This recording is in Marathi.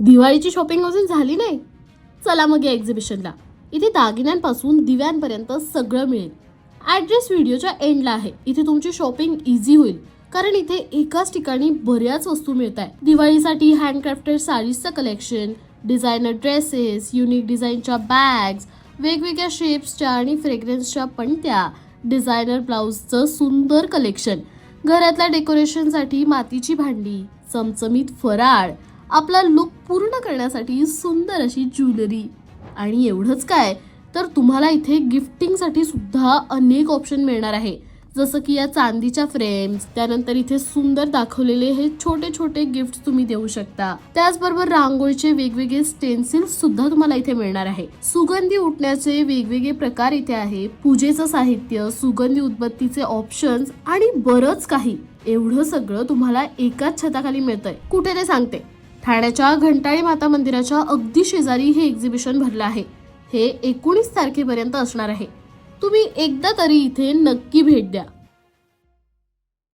दिवाळीची शॉपिंग अजून झाली नाही? चला मग या एक्झिबिशनला. इथे दागिन्यांपासून दिव्यांपर्यंत सगळं मिळेल. ॲड्रेस व्हिडिओच्या एंडला आहे. इथे तुमची शॉपिंग इझी होईल, कारण इथे एकाच ठिकाणी बऱ्याच वस्तू मिळत आहे. दिवाळीसाठी हँडक्राफ्टेड साडीजचं कलेक्शन, डिझायनर ड्रेसेस, युनिक डिझाईनच्या बॅग्स, वेगवेगळ्या शेप्सच्या आणि फ्रेग्रन्सच्या पणत्या, डिझायनर ब्लाऊजचं सुंदर कलेक्शन, घरातल्या डेकोरेशनसाठी मातीची भांडी, चमचमीत फराळ, आपला लुक पूर्ण करण्यासाठी सुंदर अशी ज्वेलरी. आणि एवढंच काय, तर तुम्हाला इथे गिफ्टिंगसाठी सुद्धा अनेक ऑप्शन मिळणार आहे. जसं की या चांदीच्या फ्रेम्स, त्यानंतर इथे सुंदर दाखवलेले हे छोटे छोटे गिफ्ट तुम्ही देऊ शकता. त्याचबरोबर रांगोळीचे वेगवेगळे स्टेन्सिल्स सुद्धा तुम्हाला इथे मिळणार आहे. सुगंधी उठण्याचे वेगवेगळे प्रकार इथे आहे. पूजेचं साहित्य, सुगंधी उदबत्तीचे ऑप्शन्स आणि बरंच काही. एवढं सगळं तुम्हाला एकाच छताखाली मिळतंय. कुठे ते सांगते. ठाण्याच्या घंटाळी माता मंदिराच्या अगदी शेजारी हे एक्झिबिशन भरलं आहे. हे 19 तारखेपर्यंत असणार आहे. तुम्ही एकदा तरी इथे नक्की भेट द्या.